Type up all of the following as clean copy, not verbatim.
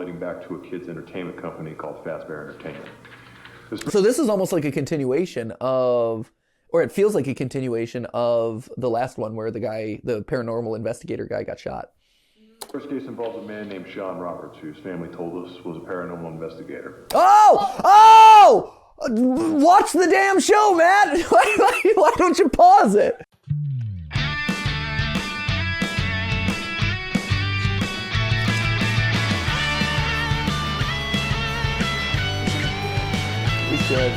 relating back to a kids' entertainment company called Fazbear Entertainment. So this is almost like a continuation of, or it feels like a continuation of the last one where the paranormal investigator guy got shot. The first case involves a man named Sean Roberts, whose family told us was a paranormal investigator. Oh! Watch the damn show, Matt! Why don't you pause it? We should.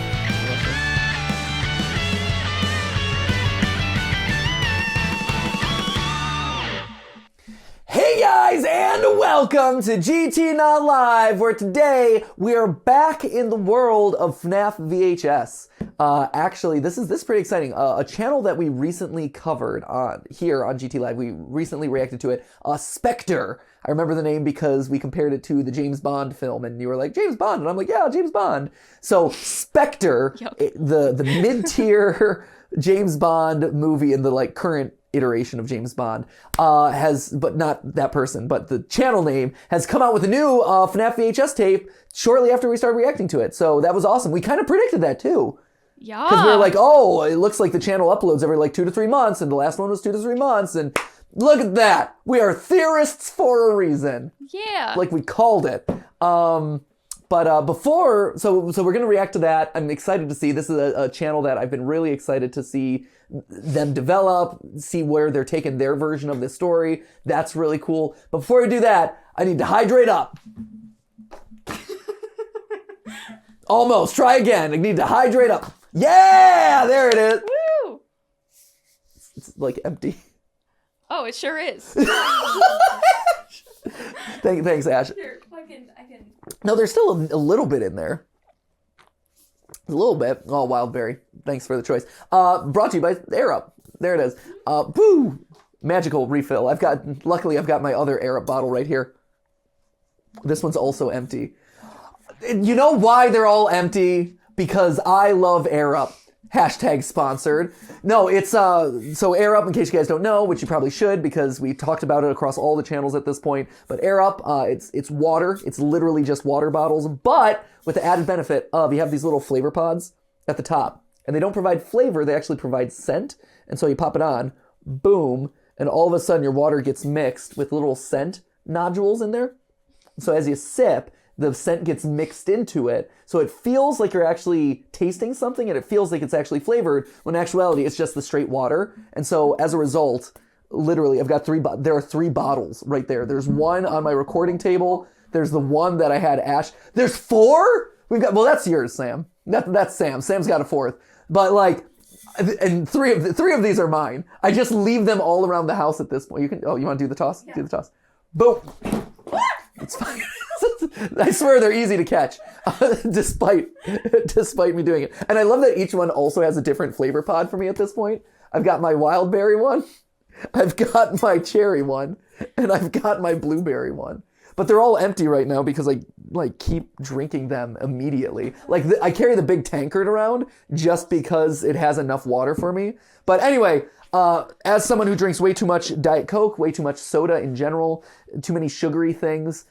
Hey guys, and welcome to GTLive, where today we are back in the world of FNAF VHS. Actually, this is pretty exciting. A channel that we recently covered here on GTLive. We recently reacted to it. Spectre. I remember the name because we compared it to the James Bond film, and you were like, James Bond, and I'm like, yeah, James Bond. So Spectre, yep. the mid-tier James Bond movie in the current iteration of James Bond but not that person, but the channel name has come out with a new FNAF VHS tape shortly after we started reacting to it. So that was awesome. We kind of predicted that too. Yeah. Because we were like, oh, it looks like the channel uploads every 2 to 3 months, and the last one was 2 to 3 months, and look at that. We are theorists for a reason. Yeah. Like we called it. But before, so we're going to react to that. I'm excited to see. This is a channel that I've been really excited to see them develop, see where they're taking their version of this story. That's really cool. But before we do that, I need to hydrate up. Almost. Try again. I need to hydrate up. Yeah! There it is. Woo! It's like empty. Oh, it sure is. Thanks, Ash. Here, I can... No, there's still a little bit in there. A little bit. Oh, Wildberry. Thanks for the choice. Brought to you by Air Up. There it is. Boo! Magical refill. Luckily, I've got my other Air Up bottle right here. This one's also empty. You know why they're all empty? Because I love Air Up. Hashtag sponsored. No, it's, so Air Up, in case you guys don't know, which you probably should because we talked about it across all the channels at this point, but Air Up, it's water. It's literally just water bottles, but with the added benefit of you have these little flavor pods at the top, and they don't provide flavor, they actually provide scent, and so you pop it on, boom, and all of a sudden your water gets mixed with little scent nodules in there. So as you sip, the scent gets mixed into it, so it feels like you're actually tasting something, and it feels like it's actually flavored, when in actuality it's just the straight water. And so as a result, literally, I've got there are 3 bottles right there. There's one on my recording table. There's the one that I had Ash. There's 4? Well, that's yours, Sam. That's Sam. Sam's got a 4th. But and 3 of these are mine. I just leave them all around the house at this point. You want to do the toss? Yeah. Do the toss. Boom. It's fine. I swear they're easy to catch, despite me doing it. And I love that each one also has a different flavor pod for me at this point. I've got my wildberry one, I've got my cherry one, and I've got my blueberry one. But they're all empty right now because I keep drinking them immediately. I carry the big tankard around just because it has enough water for me. But anyway, as someone who drinks way too much Diet Coke, way too much soda in general, too many sugary things,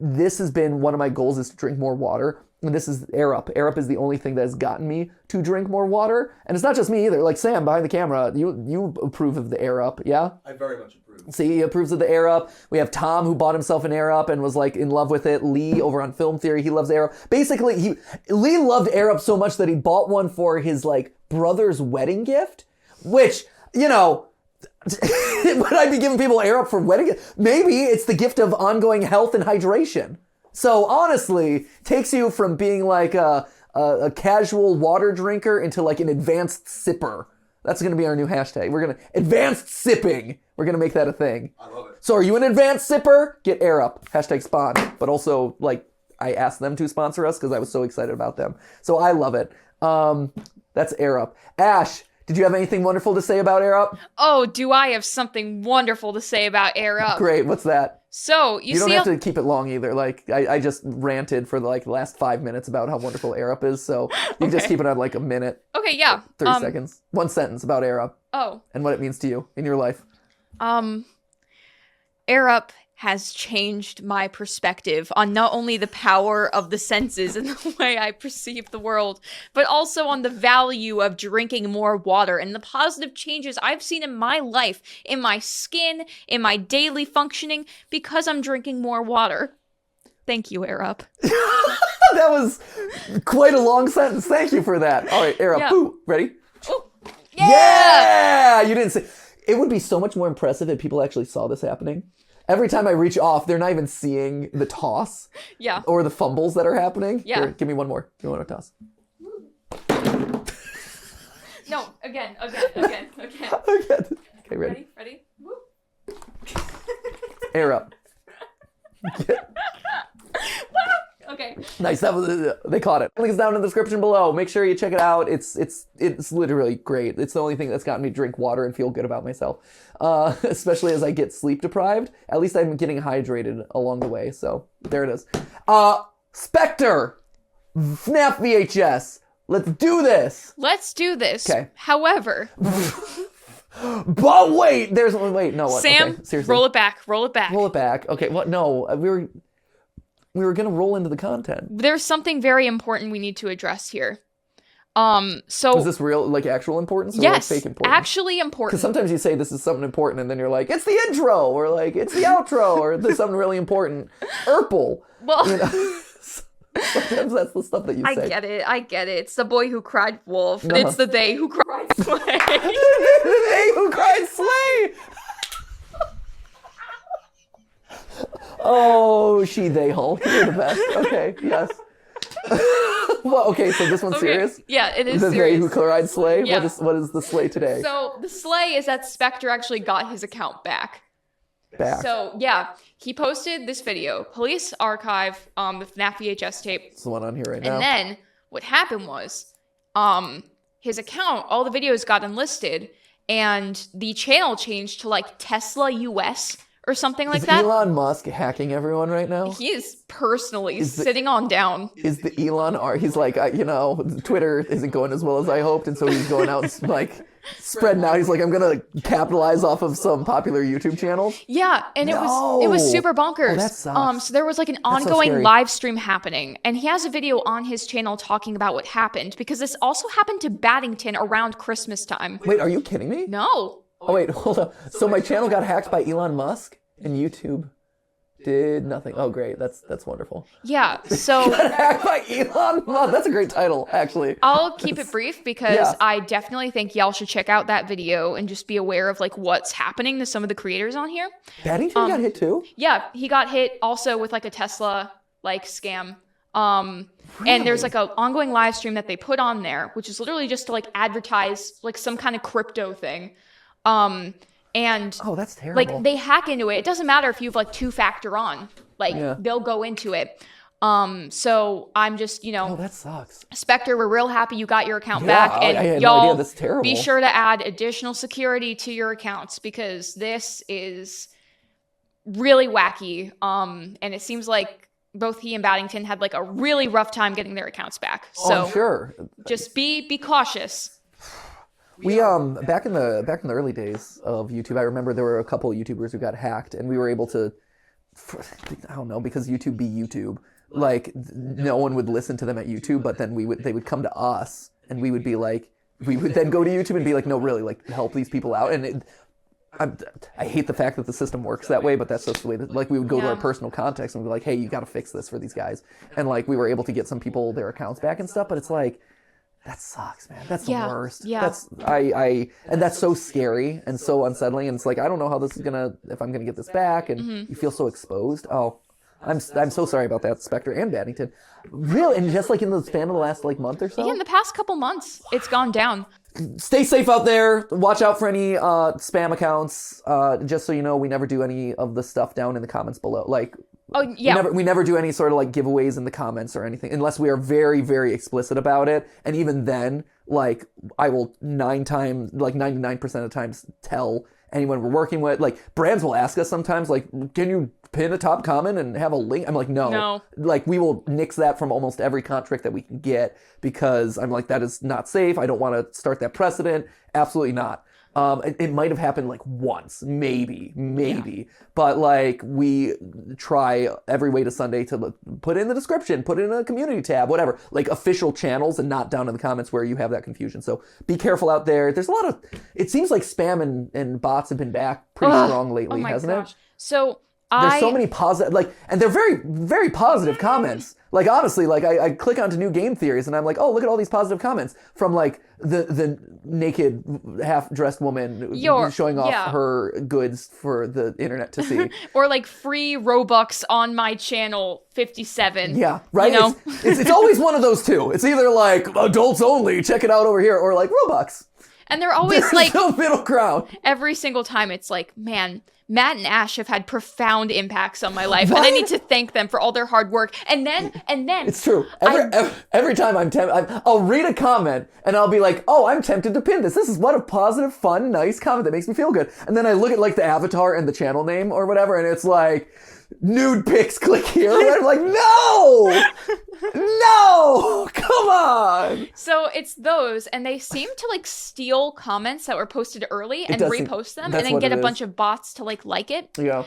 this has been one of my goals, is to drink more water. And this is Air Up. Air Up is the only thing that has gotten me to drink more water. And it's not just me either. Sam behind the camera, you approve of the Air Up, yeah? I very much approve. See, he approves of the Air Up. We have Tom, who bought himself an Air Up and was in love with it. Lee over on Film Theory, he loves Air Up. Basically, Lee loved Air Up so much that he bought one for his brother's wedding gift, which, would I be giving people Air Up for wedding? Maybe it's the gift of ongoing health and hydration. So honestly, takes you from being a casual water drinker into an advanced sipper. That's going to be our new hashtag. We're going to advanced sipping. We're going to make that a thing. I love it. So are you an advanced sipper? Get Air Up. Hashtag spawn. But also I asked them to sponsor us because I was so excited about them. So I love it. That's Air Up. Ash, did you have anything wonderful to say about Air Up? Oh, do I have something wonderful to say about Air Up? Great, what's that? So, you don't have to keep it long either. I just ranted for the last 5 minutes about how wonderful Air Up is, so you can just keep it on a minute. Okay, yeah. 30 seconds. 1 sentence about Air Up. Oh. And what it means to you in your life. Air Up has changed my perspective on not only the power of the senses and the way I perceive the world, but also on the value of drinking more water and the positive changes I've seen in my life, in my skin, in my daily functioning, because I'm drinking more water. Thank you, Air Up. That was quite a long sentence. Thank you for that. All right, Air Up. Yeah. Boo. Ready? Ooh. Yeah! You didn't say. It would be so much more impressive if people actually saw this happening. Every time I reach off, they're not even seeing the toss. Yeah. Or the fumbles that are happening. Yeah. Here, give me one more. Give me one more toss. No, again. Okay, ready? Ready? Air Up. Okay. Nice. That was they caught it. Link is down in the description below. Make sure you check it out. It's literally great. It's the only thing that's gotten me to drink water and feel good about myself. Especially as I get sleep deprived. At least I'm getting hydrated along the way. So there it is. Spectre FNAF VHS. Let's do this. Let's do this. Okay. However, But wait, no, what? Sam, Okay, seriously. roll it back. Roll it back. Okay, what? No, we were gonna roll into the content. There's something very important we need to address here. So Is this real, like actual importance, or yes, like fake importance? actually important. Because sometimes you say this is something important, and then you're like, it's the intro, or like it's the outro, or there's something really important. Urple. Well, You know? Sometimes that's the stuff that you say. I get it. It's the boy who cried wolf. Uh-huh. It's the they who cried slay. The they who cried slay. Oh, she, they, Hulk. You're the best. Okay, yes. Well, okay, so this one's serious? Yeah, it is the serious. they who cried slay? Yeah. What is the slay today? So the slay is that Spectre actually got his account back. So yeah, he posted this video, police archive, the FNAF VHS tape. It's the one on here right now. And then what happened was, his account, all the videos got unlisted, and the channel changed to like Tesla US or something like that. Elon Musk hacking everyone right now? He is personally sitting on down. Is the Elon he's like, Twitter isn't going as well as I hoped, and so he's going out and like spreading out. He's like, I'm gonna capitalize off of some popular YouTube channels. Yeah, and it was super bonkers. Oh, that sucks. So there was like an ongoing live stream happening, and he has a video on his channel talking about what happened, because this also happened to Baddington around Christmas time. Wait, are you kidding me? No. Oh wait, hold up. So my channel got hacked by Elon Musk, and YouTube did nothing. Oh great, that's wonderful. Yeah, so Got hacked by Elon Musk. That's a great title, actually. I'll keep it brief because I definitely think y'all should check out that video and just be aware of like what's happening to some of the creators on here. Baddington got hit too? Yeah, he got hit also with like a Tesla like scam. And there's like an ongoing live stream that they put on there, which is literally just to like advertise like some kind of crypto thing. And oh, that's terrible. like they hack into it. It doesn't matter if you have like two-factor on, like they'll go into it. So I'm just, oh, that sucks. Spectre, we're real happy you got your account back, and I had y'all no idea. That's terrible. be sure to add additional security to your accounts, because this is really wacky. And it seems like both he and Baddington had like a really rough time getting their accounts back. So I'm sure. Just be cautious. We back in the early days of YouTube, I remember there were a couple of YouTubers who got hacked, and we were able to, I don't know, because YouTube be YouTube, like no one would listen to them at YouTube, but then they would come to us, and we would be like, we would then go to YouTube and be like, no, really, like help these people out, and I hate the fact that the system works that way, but that's just the way that, like, we would go to our personal contacts and be like, hey, you got to fix this for these guys, and like we were able to get some people their accounts back and stuff, but it's like, that sucks, man. That's the worst. Yeah. That's and that's so scary and so unsettling. And it's like, I don't know how this is if I'm gonna get this back, and you feel so exposed. Oh, I'm so sorry about that, Spectre and Baddington. Really, and just like in the span of the last like month or so. Yeah, in the past couple months, it's gone down. Stay safe out there. Watch out for any spam accounts. Just so you know, we never do any of the stuff down in the comments below. Like, oh yeah, we never do any sort of like giveaways in the comments or anything, unless we are very, very explicit about it. And even then, like, I will 99% of the times tell anyone we're working with. Like, brands will ask us sometimes, like, can you pin a top comment and have a link? I'm like, no. Like, we will nix that from almost every contract that we can get, because I'm like, that is not safe. I don't want to start that precedent. Absolutely not. It might have happened like once, maybe. But like we try every way to Sunday to put in the description, put in a community tab, whatever, like official channels and not down in the comments where you have that confusion. So be careful out there. There's a lot of, it seems like spam and bots have been back pretty strong lately, hasn't it? So there's so many positive, like, and they're very, very positive comments. Like, honestly, like, I click onto New Game Theories, and I'm like, oh, look at all these positive comments from, like, the naked, half-dressed woman showing off her goods for the internet to see. Or, like, free Robux on my channel 57. Yeah, right? You know? It's always one of those two. It's either, like, adults only, check it out over here, or, like, Robux. And they're always, There's like... no middle ground. Every single time, it's like, man... Matt and Ash have had profound impacts on my life, and I need to thank them for all their hard work. And then it's true. Every time I'm tempted, I'll read a comment and I'll be like, "Oh, I'm tempted to pin this. This is what a positive, fun, nice comment that makes me feel good." And then I look at like the avatar and the channel name or whatever, and it's like, "Nude pics, click here." And I'm like, "No, no, come on." So it's those, and they seem to like steal comments that were posted early and repost them, and then get a bunch of bots to like it. Yeah.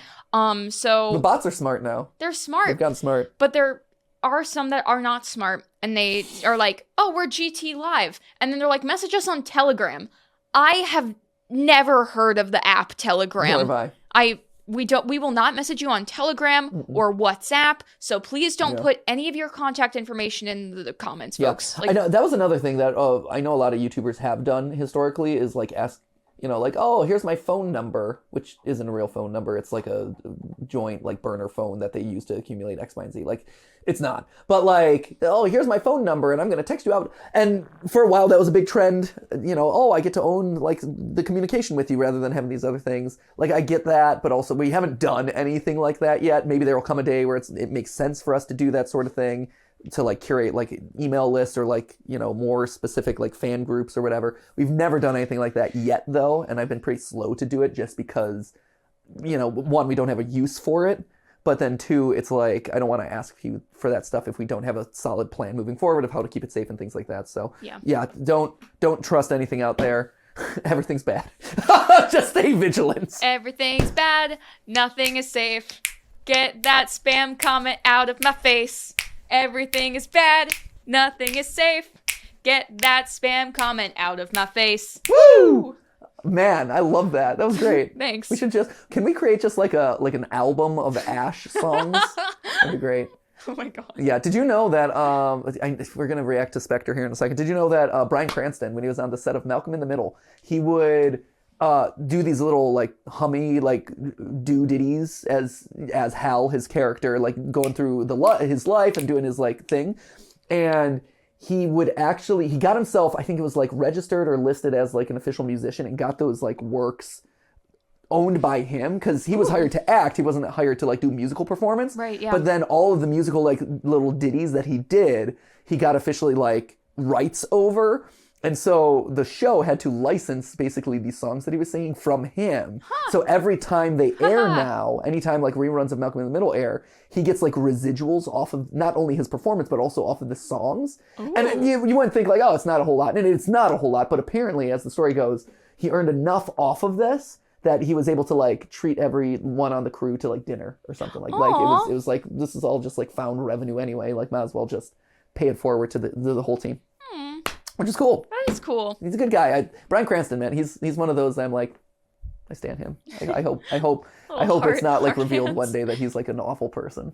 So the bots are smart now. They're smart. They've gotten smart. But there are some that are not smart, and they are like, "Oh, we're GTLive," and then they're like, "Message us on Telegram." I have never heard of the app Telegram. Nor have I. We will not message you on Telegram or WhatsApp, so please don't put any of your contact information in the comments, folks. Like, I know that was another thing that I know a lot of YouTubers have done historically is like ask, like, "Oh, here's my phone number," which isn't a real phone number. It's like a joint like burner phone that they use to accumulate X, Y, and Z. Like, it's not. But like, "Oh, here's my phone number and I'm going to text you out." And for a while that was a big trend, "Oh, I get to own like the communication with you rather than having these other things." Like, I get that, but also we haven't done anything like that yet. Maybe there will come a day where it makes sense for us to do that sort of thing, to like curate like email lists or like, more specific like fan groups or whatever. We've never done anything like that yet though. And I've been pretty slow to do it just because, one, we don't have a use for it. But then two, it's like, I don't want to ask you for that stuff if we don't have a solid plan moving forward of how to keep it safe and things like that. So yeah, don't trust anything out there. Everything's bad. Just stay vigilant. Everything's bad. Nothing is safe. Get that spam comment out of my face. Everything is bad. Nothing is safe. Get that spam comment out of my face. Woo! Man, I love that. That was great. Thanks. Can we create just like an album of Ash songs? That'd be great. Oh my god. Yeah, did you know that, we're going to react to Spectre here in a second. Did you know that Bryan Cranston, when he was on the set of Malcolm in the Middle, he would do these little like hummy like do ditties as Hal, his character, like going through his life and doing his like thing, and he got himself, I think it was like registered or listed as like an official musician, and got those like works owned by him because he was hired to act. He wasn't hired to like do musical performance. Right. Yeah. But then all of the musical like little ditties that he did, he got officially like rights over. And so the show had to license basically these songs that he was singing from him. Huh. So every time they air now, anytime like reruns of Malcolm in the Middle air, he gets like residuals off of not only his performance, but also off of the songs. Ooh. And you wouldn't think like, oh, it's not a whole lot. And it's not a whole lot. But apparently, as the story goes, he earned enough off of this that he was able to like treat everyone on the crew to like dinner or something like it was like, this is all just like found revenue anyway. Like, might as well just pay it forward to the whole team. Which is cool. That is cool. He's a good guy. Bryan Cranston, man, he's one of those that I'm like, I stand him. I hope it's not like revealed one day that he's like an awful person.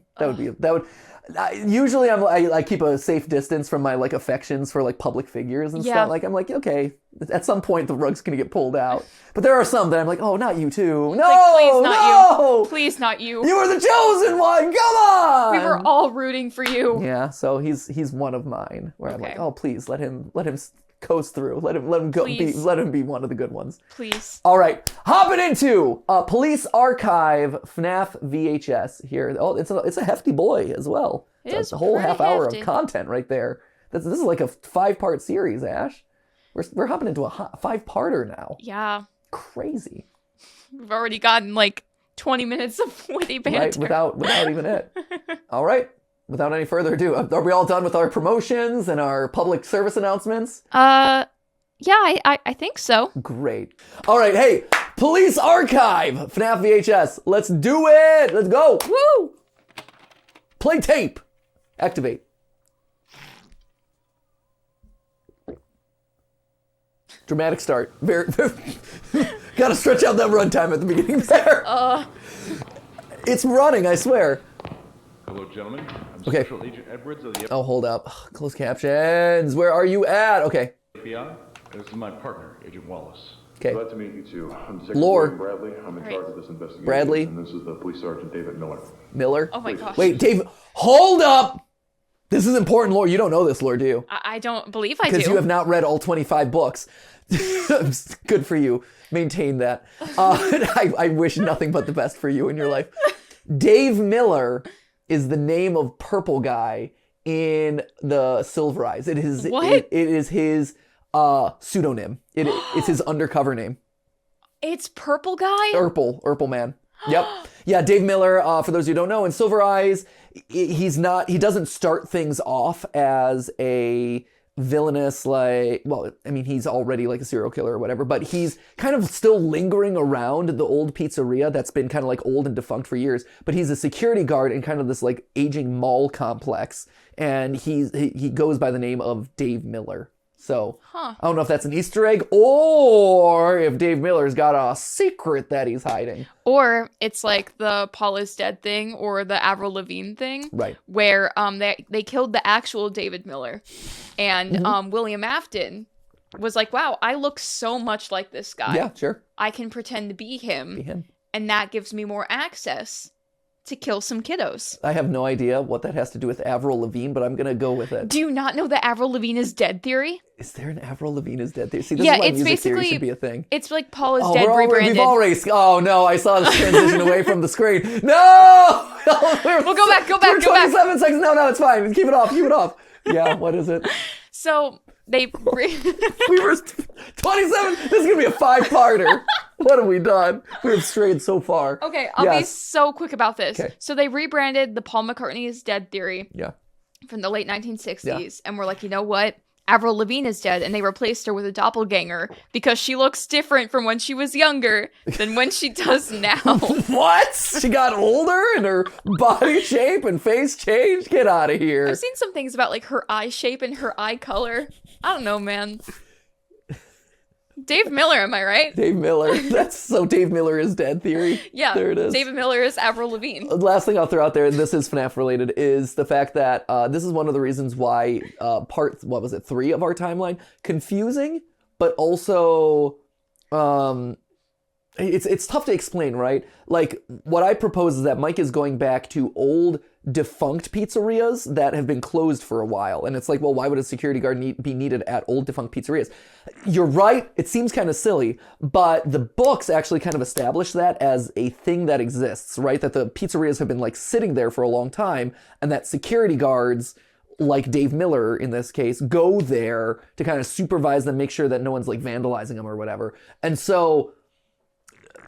Usually I keep a safe distance from my like affections for like public figures and stuff. Like, I'm like, okay, at some point the rug's gonna get pulled out. But there are some that I'm like, oh, not you too. No, like, please not no! You. Please not you. You were the chosen one. Come on. We were all rooting for you. Yeah, so he's one of mine. Where I'm like, oh, please let him coast through. Let him go. Let him be one of the good ones. Please. All right, hopping into Police Archive FNAF VHS here. Oh, it's a hefty boy as well. It's a whole half hour of content right there. This is like a 5-part series, Ash. We're hopping into a 5-parter now. Yeah. Crazy. We've already gotten like 20 minutes of witty banter. Right, without even it. All right. Without any further ado, are we all done with our promotions and our public service announcements? Yeah. Yeah, I think so. Great. All right, hey, Police Archive, FNAF VHS. Let's do it. Let's go. Woo! Play tape. Activate. Dramatic start. Very gotta stretch out that runtime at the beginning there. It's running, I swear. Hello, gentlemen. I'm Okay. Special Agent Edwards of the Oh, hold up. Closed captions. Where are you at? Okay. FBI. This is my partner, Agent Wallace. Okay. Glad to meet you two. I'm Detective Lore. William Bradley. I'm in charge of this investigation. Bradley. And this is the Police Sergeant David Miller. Miller. Oh my gosh. Wait, Dave. Hold up. This is important lore. You don't know this lore, do you? I don't believe I do. Because you have not read all 25 books. Good for you. Maintain that. I wish nothing but the best for you in your life. Dave Miller is the name of Purple Guy in the Silver Eyes. It is What? It is his pseudonym. It's his undercover name. It's Purple Guy? Urple Man. Yep. Yeah, Dave Miller, for those who don't know, in Silver Eyes, he doesn't start things off as a villainous, he's already like a serial killer or whatever, but he's kind of still lingering around the old pizzeria that's been kind of like old and defunct for years, but he's a security guard in kind of this like aging mall complex, and he goes by the name of Dave Miller. So, I don't know if that's an Easter egg or if Dave Miller's got a secret that he's hiding. Or it's like the Paul is dead thing or the Avril Lavigne thing. Right. Where they killed the actual David Miller. And William Afton was like, wow, I look so much like this guy. Yeah, sure. I can pretend to be him. Be him. And that gives me more access to kill some kiddos. I have no idea what that has to do with Avril Lavigne, but I'm going to go with it. Do you not know the Avril Lavigne is dead theory? Is there an Avril Lavigne is dead theory? See, this Yeah, is why it's music theory basically- should be a thing. It's like Paul is dead We've rebranded. already... Oh, no, I saw this transition away from the screen. No! We'll go back, go We're back, go back. 27 seconds. No, it's fine. Keep it off. Yeah, what is it? So they... We were 27. This is going to be a 5-parter. What have we done? We've strayed so far. Okay, I'll be Yes. so quick about this. Okay. So they rebranded the Paul McCartney is dead theory Yeah. from the late 1960s. And we're like, you know what? Avril Lavigne is dead. And they replaced her with a doppelganger because she looks different from when she was younger than when she does now. What? She got older and her body shape and face changed? Get out of here. I've seen some things about like her eye shape and her eye color. I don't know, man. Dave Miller, am I right? Dave Miller. That's so Dave Miller is dead theory. Yeah. There it is. David Miller is Avril Lavigne. Last thing I'll throw out there, and this is FNAF related, is the fact that this is one of the reasons why part 3 of our timeline, confusing, but also it's tough to explain, right? Like, what I propose is that Mike is going back to old defunct pizzerias that have been closed for a while. And it's like, well, why would a security guard be needed at old defunct pizzerias? You're right. It seems kind of silly, but the books actually kind of establish that as a thing that exists, right? That the pizzerias have been like sitting there for a long time, and that security guards, like Dave Miller in this case, go there to kind of supervise them, make sure that no one's like vandalizing them or whatever. And so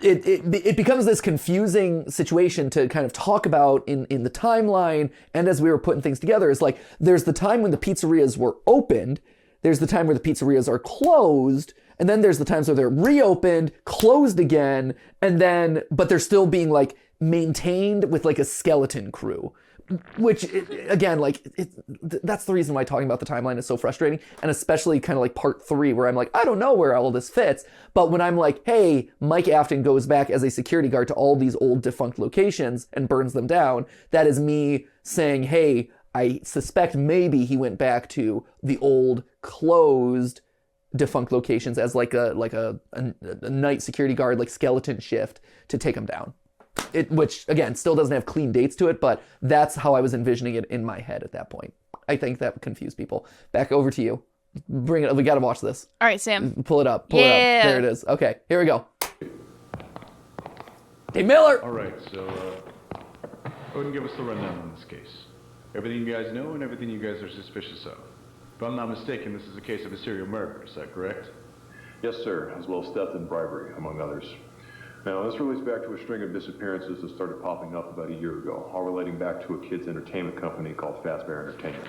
it becomes this confusing situation to kind of talk about in the timeline, and as we were putting things together, is like, there's the time when the pizzerias were opened, there's the time where the pizzerias are closed, and then there's the times where they're reopened, closed again, and then, but they're still being like maintained with like a skeleton crew. Which, again, like, that's the reason why talking about the timeline is so frustrating, and especially kind of like part 3, where I'm like, I don't know where all this fits, but when I'm like, hey, Mike Afton goes back as a security guard to all these old defunct locations and burns them down, that is me saying, hey, I suspect maybe he went back to the old closed defunct locations as like a night security guard, like skeleton shift to take them down. Which, again, still doesn't have clean dates to it, but that's how I was envisioning it in my head at that point. I think that confused people. Back over to you. Bring it up. We got to watch this. All right, Sam. Pull it up. Pull it up. There it is. Okay, here we go. Hey, Miller! All right, so go ahead and give us the rundown on this case. Everything you guys know and everything you guys are suspicious of. If I'm not mistaken, this is a case of a serial murder, is that correct? Yes, sir, as well as theft and bribery, among others. Now, this relates back to a string of disappearances that started popping up about a year ago, all relating back to a kids' entertainment company called Fazbear Entertainment.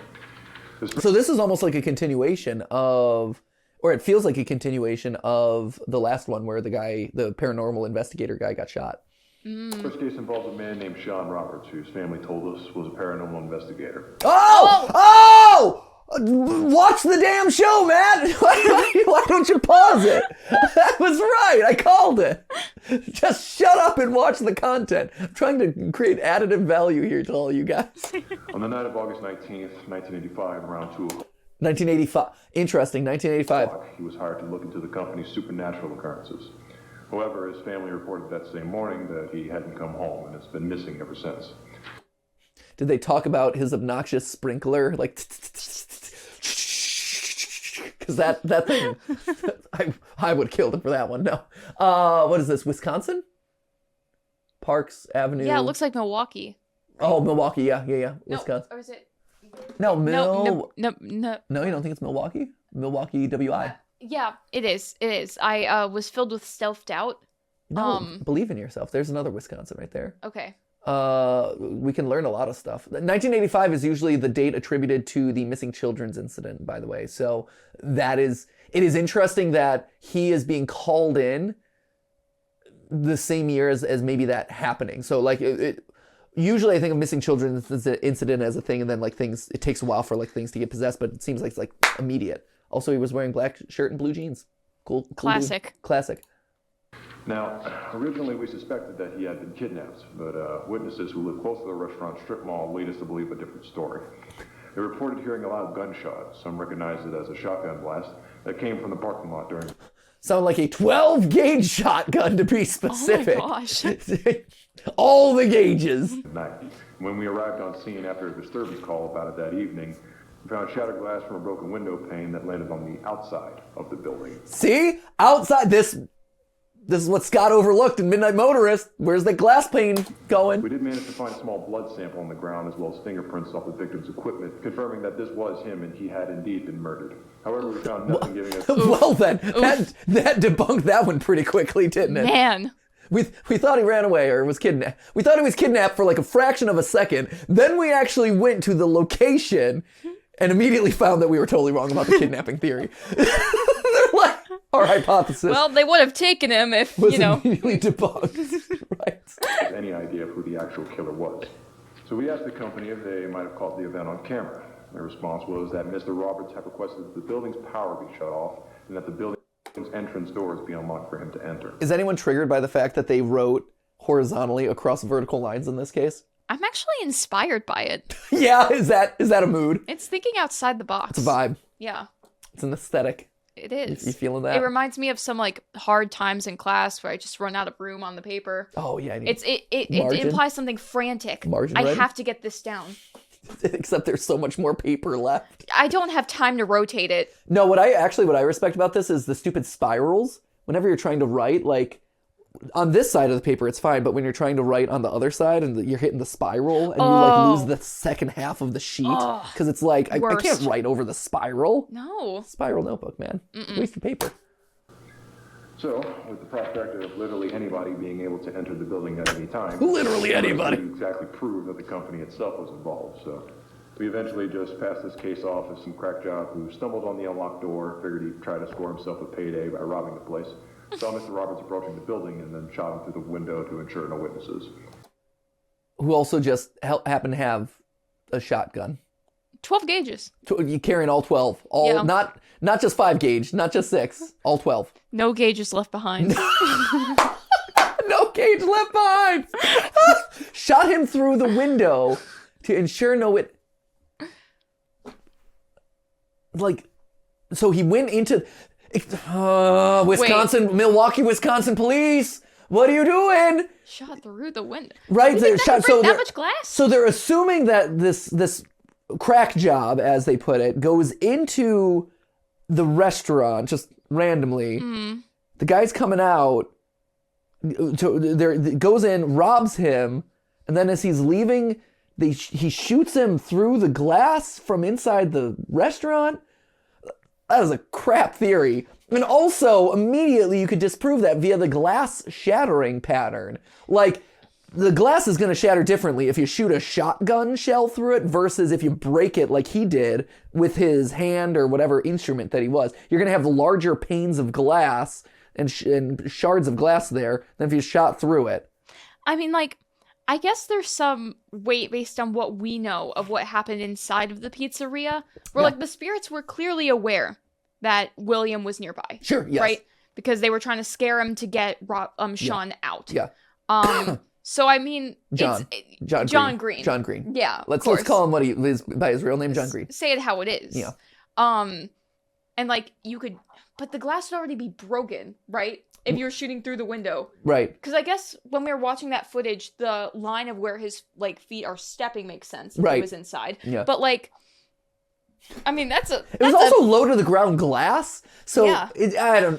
So this is almost like a continuation of Or it feels like a continuation of the last one where the paranormal investigator guy got shot. First case involves a man named Sean Roberts, whose family told us was a paranormal investigator. Oh! Watch the damn show, Matt! Why don't you pause it? That was right, I called it. Just shut up and watch the content. I'm trying to create additive value here to all you guys. On the night of August 19th, 1985, around 2 o'clock, 1985. Interesting, 1985. he was hired to look into the company's supernatural occurrences. However, his family reported that same morning that he hadn't come home and has been missing ever since. Did they talk about his obnoxious sprinkler? Like, because that thing, I would have killed him for that one. No. What is this, Wisconsin? Parks Avenue. Yeah, it looks like Milwaukee. Oh, Milwaukee, yeah. No, Wisconsin. or is it? No, No, No, you don't think it's Milwaukee? Milwaukee, WI. Yeah, it is. It is. I was filled with self-doubt. No, believe in yourself. There's another Wisconsin right there. Okay. We can learn a lot of stuff. 1985 is usually the date attributed to the missing children's incident, by the way. So it is interesting that he is being called in the same year as maybe that happening. So like usually I think of missing children's incident as a thing, and then like it takes a while for like things to get possessed, but it seems like it's like immediate. Also, he was wearing black shirt and blue jeans. Cool. Classic. Classic. Now, originally we suspected that he had been kidnapped, but witnesses who live close to the restaurant strip mall lead us to believe a different story. They reported hearing a loud gunshot. Some recognized it as a shotgun blast that came from the parking lot during... Sound like a 12-gauge shotgun, to be specific. Oh my gosh. All the gauges. ...night. When we arrived on scene after a disturbance call about it that evening, we found shattered glass from a broken window pane that landed on the outside of the building. See? Outside. This is what Scott overlooked in Midnight Motorist. Where's the glass pane going? We did manage to find a small blood sample on the ground as well as fingerprints off the victim's equipment, confirming that this was him and he had indeed been murdered. However, we found nothing giving us... Well then, that debunked that one pretty quickly, didn't it? Man. We thought he ran away or was kidnapped. We thought he was kidnapped for like a fraction of a second. Then we actually went to the location and immediately found that we were totally wrong about the kidnapping theory. They're like, our hypothesis. Well, they would have taken him if, was immediately debunked. Right. Any idea of who the actual killer was. So we asked the company if they might have caught the event on camera. Their response was that Mr. Roberts had requested that the building's power be shut off and that the building's entrance doors be unlocked for him to enter. Is anyone triggered by the fact that they wrote horizontally across vertical lines in this case? I'm actually inspired by it. Yeah, is that a mood? It's thinking outside the box. It's a vibe. Yeah. It's an aesthetic. It is. You feeling that? It reminds me of some like hard times in class where I just run out of room on the paper. Oh yeah. It Margin? implies something frantic. Margin I writing? have to get this down. Except there's so much more paper left. I don't have time to rotate it. No, what I respect about this is the stupid spirals. Whenever you're trying to write, like, on this side of the paper, it's fine, but when you're trying to write on the other side and you're hitting the spiral and you, like, lose the second half of the sheet, because it's like, I can't write over the spiral. No. Spiral notebook, man. Waste of paper. So, with the prospect of literally anybody being able to enter the building at any time... Literally anybody. ...we exactly prove that the company itself was involved, so... We eventually just passed this case off as some crack job who stumbled on the unlocked door, figured he'd try to score himself a payday by robbing the place, saw Mr. Roberts approaching the building, and then shot him through the window to ensure no witnesses. Who also just happened to have a shotgun. 12 gauges. You carrying all 12. Not just 5 gauge, not just 6, all 12. No gauges left behind. No gauge left behind. Shot him through the window to ensure no wit. Like, so he went into Wisconsin, Milwaukee, Wisconsin police. What are you doing? Shot through the window. Right, they shot so that much glass. So they're assuming that this crack job, as they put it, goes into the restaurant just randomly. The guy's coming out, goes in, robs him, and then as he's leaving, he shoots him through the glass from inside the restaurant. That is a crap theory. And also, immediately you could disprove that via the glass shattering pattern. Like, the glass is going to shatter differently if you shoot a shotgun shell through it versus if you break it like he did with his hand or whatever instrument that he was. You're going to have larger panes of glass and shards of glass there than if you shot through it. I mean, like, I guess there's some weight based on what we know of what happened inside of the pizzeria, where, like, the spirits were clearly aware that William was nearby. Sure, yes. Right? Because they were trying to scare him to get Sean out. Yeah. So, I mean, John Green. John Green. Yeah, Let's call him what he is by his real name, John Green. Say it how it is. Yeah. And, like, you could... But the glass would already be broken, right? If you were shooting through the window. Right. Because I guess when we were watching that footage, the line of where his, like, feet are stepping makes sense. If right. he was inside. Yeah. But, like... I mean, it was also low to the ground glass, so yeah.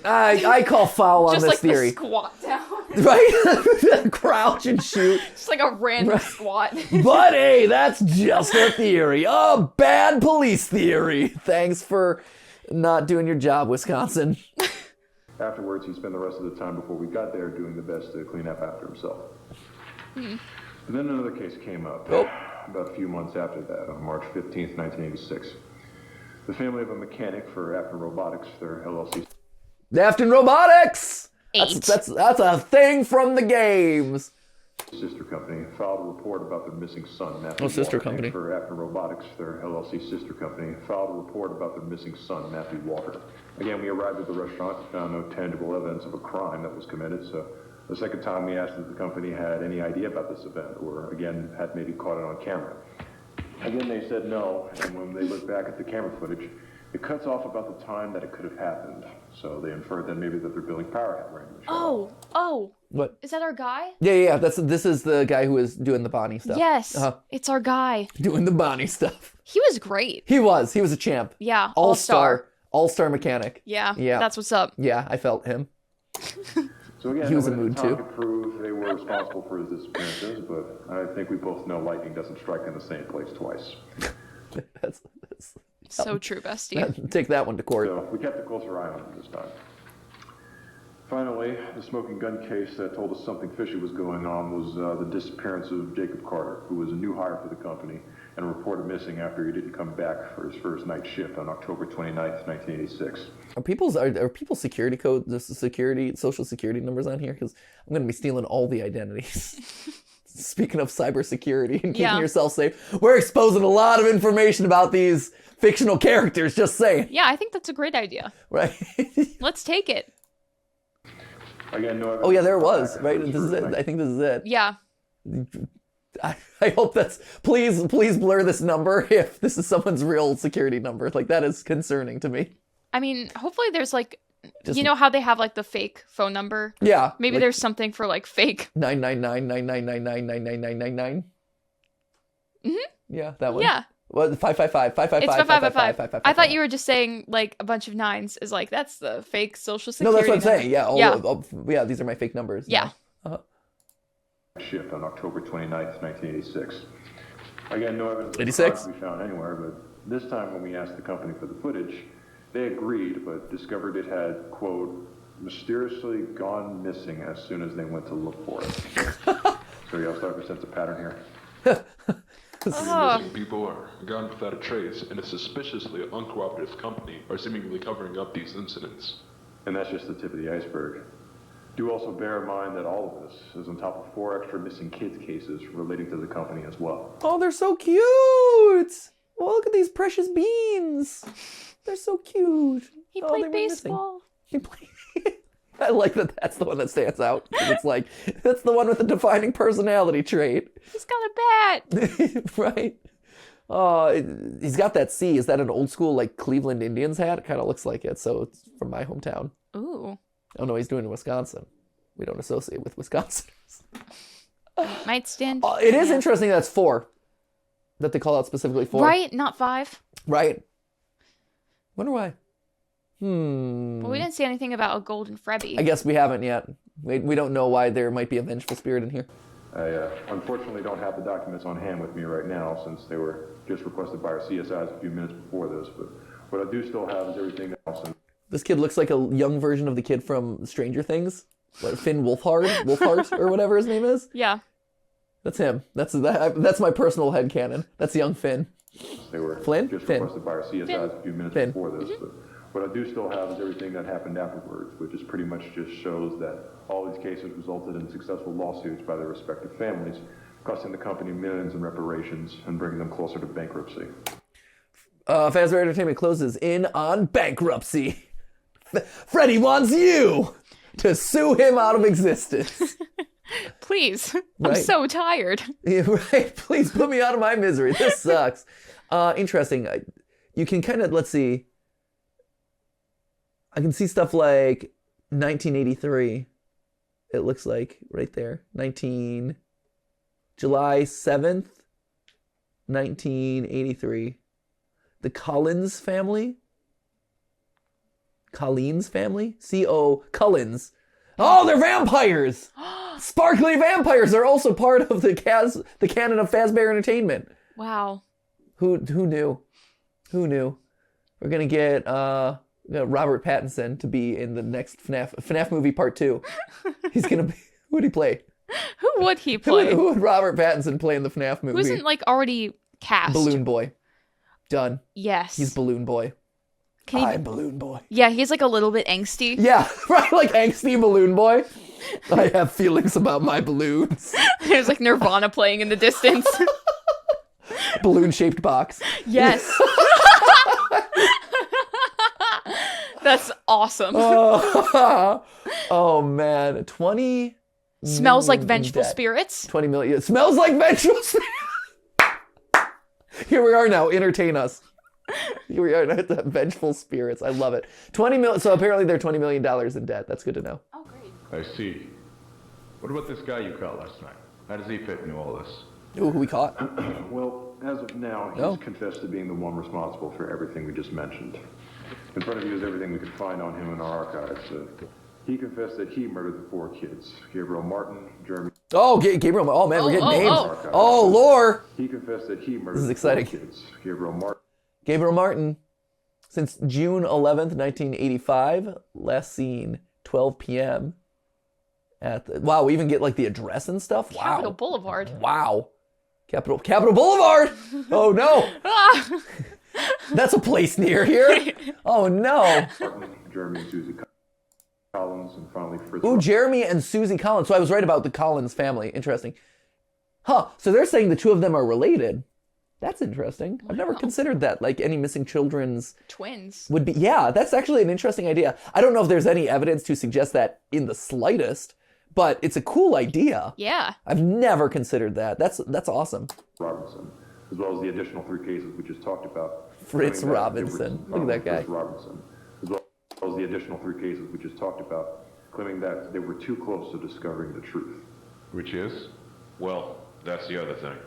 I call foul on just this like theory. The squat down, right? Crouch and shoot, just like a random squat. But hey, that's just a theory, a bad police theory. Thanks for not doing your job, Wisconsin. Afterwards, he spent the rest of the time before we got there doing the best to clean up after himself. And then another case came up about a few months after that, on March 15th, 1986. The family of a mechanic for Afton Robotics, their LLC. Afton Robotics! 8. That's a thing from the games. Sister company filed a report about their missing son, Matthew. Sister company. For Afton Robotics, their LLC sister company, filed a report about their missing son, Matthew Walker. Again, we arrived at the restaurant and found no tangible evidence of a crime that was committed, so the second time we asked if the company had any idea about this event, or again, had maybe caught it on camera. Again, they said no, and when they looked back at the camera footage, it cuts off about the time that it could have happened. So they inferred that maybe that their billing power had randomly shut off. Oh. What? Is that our guy? Yeah. This is the guy who was doing the Bonnie stuff. Yes, it's our guy. Doing the Bonnie stuff. He was great. He was a champ. Yeah, all-star mechanic. Yeah, that's what's up. Yeah, I felt him. So again, he was in the mood too. To prove they were responsible for his disappearances, but I think we both know lightning doesn't strike in the same place twice. that's so true, bestie. Take that one to court. So we kept a closer eye on him this time. Finally, the smoking gun case that told us something fishy was going on was the disappearance of Jacob Carter, who was a new hire for the company and reported missing after he didn't come back for his first night shift on October 29th, 1986. Are people's security code, social security numbers on here? Because I'm going to be stealing all the identities. Speaking of cybersecurity and keeping yourself safe, we're exposing a lot of information about these fictional characters, just saying. Yeah, I think that's a great idea. Right. Let's take it. Again, no. Oh yeah, there it was. Right. This is it. I think this is it. Yeah. I hope that's. Please blur this number if this is someone's real security number. Like that is concerning to me. I mean, hopefully there's like, you know how they have like the fake phone number? Yeah. Maybe like, there's something for like fake 99999999999. Yeah, that one. Yeah. Well, 555. It's 555. I thought you were just saying like a bunch of nines is like that's the fake social security. No, that's what I'm saying. Yeah. Yeah. These are my fake numbers. Yeah. Shift on October 29th, 1986. Again, no evidence of 86 to be found anywhere, but this time when we asked the company for the footage, they agreed, but discovered it had, quote, mysteriously gone missing as soon as they went to look for it. So y'all start to sense a pattern here. Missing people are gone without a trace, and a suspiciously uncooperative company are seemingly covering up these incidents. And that's just the tip of the iceberg. Do also bear in mind that all of this is on top of 4 extra missing kids cases relating to the company as well. Oh, they're so cute! Oh, look at these precious beans. They're so cute. He played baseball. He played. I like that. That's the one that stands out. It's like that's the one with the defining personality trait. He's got a bat. Right. Oh, he's got that C. Is that an old school like Cleveland Indians hat? It kind of looks like it. So it's from my hometown. Ooh. Oh no, he's doing it in Wisconsin. We don't associate with Wisconsiners. Might stand. It is interesting that's 4. That they call out specifically 4. Right, not 5. Right. Wonder why. Well, we didn't see anything about a golden Freddy. I guess we haven't yet. We don't know why there might be a vengeful spirit in here. I unfortunately don't have the documents on hand with me right now since they were just requested by our CSIs a few minutes before this, but what I do still have is everything else. This kid looks like a young version of the kid from Stranger Things. What, Finn Wolfhard or whatever his name is. Yeah. That's him. That's my personal headcanon. That's young Finn. They were Flynn? just Finn. requested by our CSIs a few minutes Finn. before this. But what I do still have is everything that happened afterwards, which is pretty much just shows that all these cases resulted in successful lawsuits by their respective families, costing the company millions in reparations and bringing them closer to bankruptcy. Fazbear Entertainment closes in on bankruptcy. Freddy wants you to sue him out of existence. Please. Right. I'm so tired. Yeah, right. Please put me out of my misery. This sucks. Interesting. You can kind of, let's see. I can see stuff like 1983. It looks like right there. July 7th, 1983. The Collins family. Collins family? Collins. Oh, they're vampires! Sparkly vampires are also part of the canon of Fazbear Entertainment. Wow. Who knew? Who knew? We're gonna get Robert Pattinson to be in the next FNAF movie Part 2. He's gonna be. Who would he play? Who would he play? Who would Robert Pattinson play in the FNAF movie? Who isn't like already cast? Balloon Boy. Done. Yes. He's Balloon Boy. I'm Balloon Boy. Yeah, he's like a little bit angsty. Yeah, right, like angsty Balloon Boy. I have feelings about my balloons. There's like Nirvana playing in the distance. Balloon-shaped box. Yes. That's awesome. Oh man, 20 Smells like million vengeful dead. spirits. 20 million. It smells like vengeful spirits. Here we are now. Entertain us. Here we are now. The vengeful spirits. I love it. 20 million. So apparently they're $20 million in debt. That's good to know. Oh, great. I see. What about this guy you caught last night? How does he fit into all this? Ooh, who we caught? Well, as of now, he's Oh. confessed to being the one responsible for everything we just mentioned. In front of you is everything we could find on him in our archives. He confessed that he murdered the 4 kids: Gabriel Martin, Jeremy. Oh, Gabriel. Oh man, we're getting names. oh. Oh, lore. He confessed that he murdered This is the exciting. 4 kids: Gabriel Martin. Gabriel Martin, since June 11th, 1985, last seen 12 p.m. at the, wow, we even get like the address and stuff. Wow. Capitol Boulevard. Wow. Capitol Boulevard. Oh no. Ah! That's a place near here. Oh no. Martin, Jeremy, Susie Collins, and finally Fritz. Ooh, Jeremy and Susie Collins. So I was right about the Collins family. Interesting. Huh. So they're saying the two of them are related. That's interesting. I've never considered that. Like any missing children's Twins. would be. Yeah, that's actually an interesting idea. I don't know if there's any evidence to suggest that in the slightest, but it's a cool idea. Yeah. I've never considered that. That's awesome. Robinson, as well as the additional 3 cases we just talked about. Fritz claiming that Robinson. Look at that guy. Fritz Robinson, as well as the additional 3 cases we just talked about, claiming that they were too close to discovering the truth. Which is? Well, that's the other thing.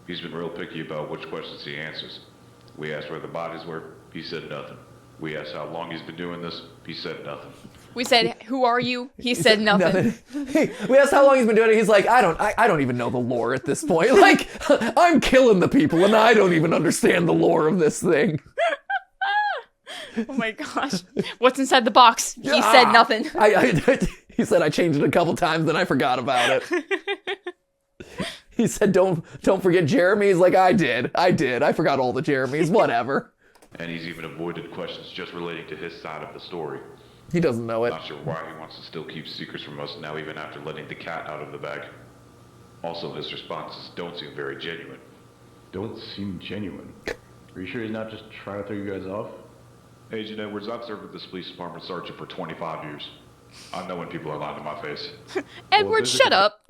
He's been real picky about which questions he answers. We asked where the bodies were, he said nothing. We asked how long he's been doing this, he said nothing. We said, "Who are you?" He said nothing. Hey, we asked how long he's been doing it. He's like, I don't even know the lore at this point. Like, I'm killing the people and I don't even understand the lore of this thing. Oh my gosh. What's inside the box? He said nothing. He said I changed it a couple times, then I forgot about it. He said, don't forget Jeremy. He's like, I did. I forgot all the Jeremys. Whatever. And he's even avoided questions just relating to his side of the story. He doesn't know it. Not sure why he wants to still keep secrets from us now, even after letting the cat out of the bag. Also, his responses don't seem very genuine. Don't seem genuine. Are you sure he's not just trying to throw you guys off? Agent Edwards, I've served with this police department sergeant for 25 years. I know when people are lying to my face. Edward, shut up.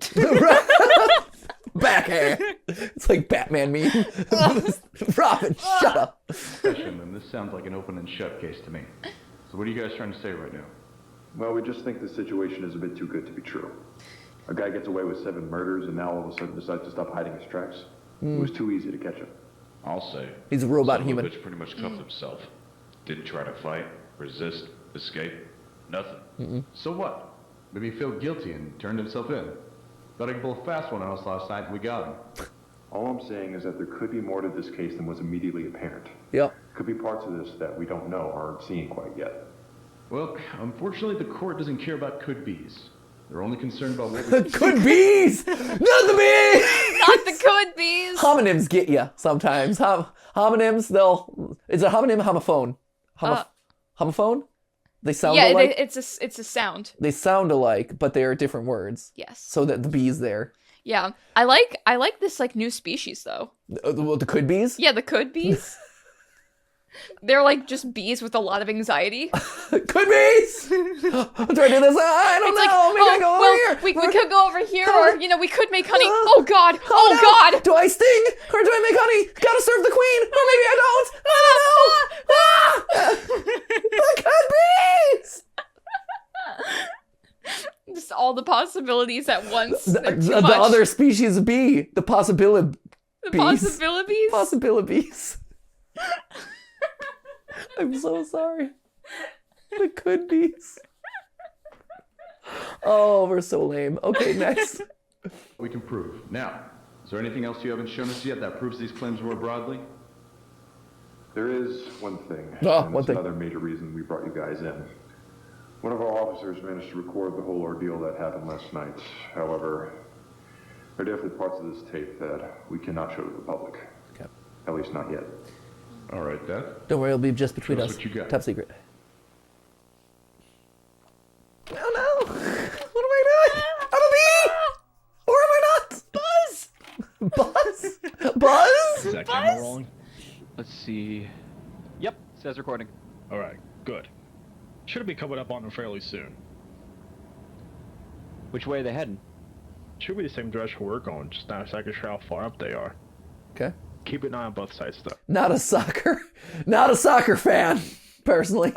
Backhand. It's like Batman meme. Robin, shut up. Discussion, and this sounds like an open and shut case to me. So what are you guys trying to say right now? Well, we just think the situation is a bit too good to be true. A guy gets away with 7 murders and now all of a sudden decides to stop hiding his tracks. It was too easy to catch him. I'll say. He's a robot son of human. Bitch pretty much cuffed himself. Didn't try to fight, resist, escape. Nothing. So what? Maybe he felt guilty and turned himself in. Thought he could pull a fast one on us last night and we got him. All I'm saying is that there could be more to this case than was immediately apparent. Yep. Could be parts of this that we don't know or aren't seeing quite yet. Well, unfortunately the court doesn't care about could-be's. They're only concerned about what we Could bees! Not the bees! Not the could be's. Homonyms get you sometimes. Homonyms, is it homonym, homophone? Homophone? They sound alike? It's a sound. They sound alike, but they are different words. Yes. So that the bees there. Yeah. I like this like new species though. The could bees? Yeah, the could bees. They're like just bees with a lot of anxiety. Could bees! I'm trying to do this. I don't know. Maybe I go over here. We could go over here, or we could make honey. Oh God! Oh God! Do I sting or do I make honey? Gotta serve the queen, or maybe I don't. I don't know. The could bees! Just all the possibilities at once. The other species of bee. The possibility. The possibilities. Possibilities. I'm so sorry. The could be's. Oh, we're so lame. Okay, next. We can prove. Now, is there anything else you haven't shown us yet that proves these claims more broadly? There is one thing. Oh, and one it's thing. another major reason we brought you guys in. One of our officers managed to record the whole ordeal that happened last night. However, there are definitely parts of this tape that we cannot show to the public. Okay. At least not yet. All right, Dad. Don't worry, it'll be just between Show us us. what you got. Top secret. Oh no! What am I doing? I'm a bee! Or am I not? Buzz! Buzz? Is that camera rolling? Let's see. Yep, says recording. Alright, good. Should be coming up on them fairly soon. Which way are they heading? Should be the same direction we're going, just not exactly sure how far up they are. Okay. Keep an eye on both sides though. Not a soccer fan, personally.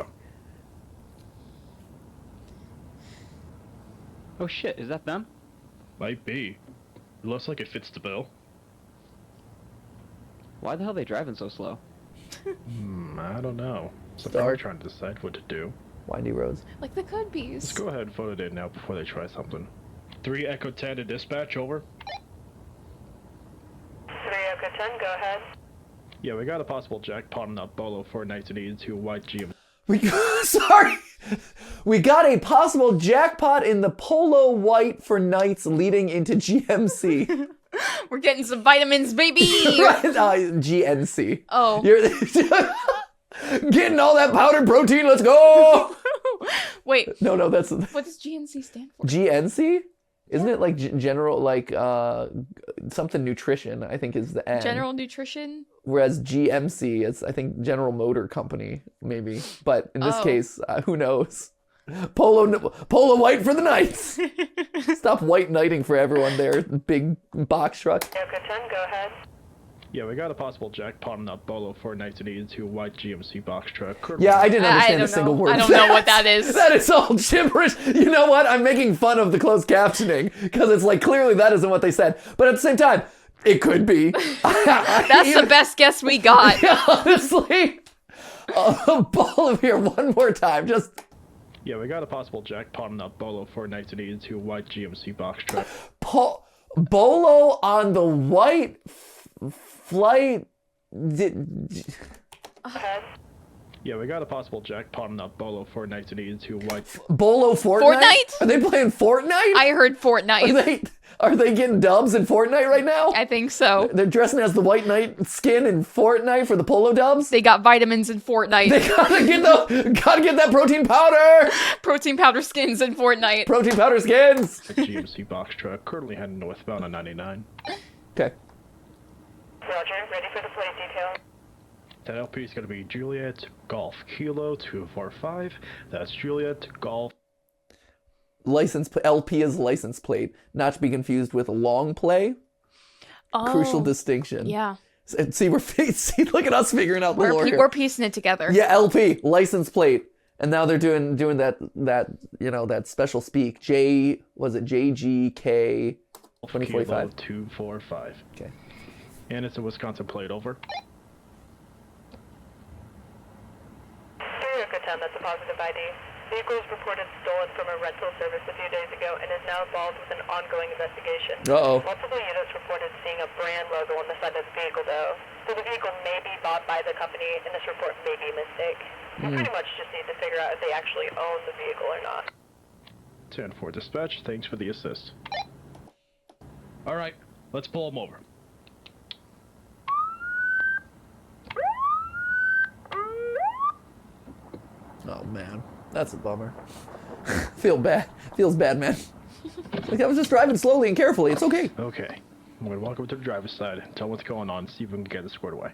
Oh shit, is that them? Might be. It looks like it fits the bill. Why the hell are they driving so slow? I don't know. Something we're trying to decide what to do. Windy roads. Like the could be's. Let's go ahead and vote it in now before they try something. 3 Echo 10 to dispatch, over. 3 Echo 10, go ahead. Yeah, we got a possible jackpot on that bolo for nights and into white GM. Sorry! We got a possible jackpot in the polo white for nights leading into GMC. We're getting some vitamins, baby. Right, GNC. Oh. You're getting all that powdered protein, let's go! Wait. No, that's... What does GNC stand for? GNC? Isn't it like general, like, something nutrition, I think is the N. General nutrition? Whereas GMC is, I think, General Motor Company, maybe. But in this case, who knows? Polo white for the Knights. Stop white knighting for everyone there, big box truck. Echo 10, go ahead. Yeah, we got a possible jackpot on that bolo for nights and into white GMC box truck. Yeah, I didn't understand I a single word. I don't know what that is. That is all gibberish. You know what? I'm making fun of the closed captioning because it's like clearly that isn't what they said. But at the same time, it could be. That's the best guess we got. Yeah, honestly. Ball of here one more time. Just. Yeah, we got a possible jackpot on that bolo for nights and into white GMC box truck. Bolo on the white flight. Yeah, we got a possible jackpot on that bolo for nights and into white. Bolo Fortnite? Fortnite? Are they playing Fortnite? I heard Fortnite. Are they getting dubs in Fortnite right now? I think so. They're dressing as the White Knight skin in Fortnite for the polo dubs? They got vitamins in Fortnite. They gotta get that protein powder! Protein powder skins in Fortnite. Protein powder skins! GMC box truck currently heading northbound on 99. Okay. Roger, ready for the flight detail. That LP is going to be Juliet Golf Kilo 245. That's Juliet Golf. LP is license plate, not to be confused with long play. Oh, Crucial distinction. Yeah. See, look at us figuring out the lore here. We're piecing it together. Yeah, LP, license plate. And now they're doing that special speak. JGK 2045. 245. Okay. And it's a Wisconsin plate, over. 3 Echo 10, that's a positive ID. Vehicle was reported stolen from a rental service a few days ago and is now involved with an ongoing investigation. Uh-oh. Multiple units reported seeing a brand logo on the side of the vehicle, though. So the vehicle may be bought by the company, and this report may be a mistake. We pretty much just need to figure out if they actually own the vehicle or not. 10-4 dispatch, thanks for the assist. Alright, Let's pull him over. Oh man, that's a bummer. Feel bad. Feels bad, man. Like I was just driving slowly and carefully. It's okay. Okay. I'm gonna walk over to the driver's side, tell him what's going on, see if we can get it squared away.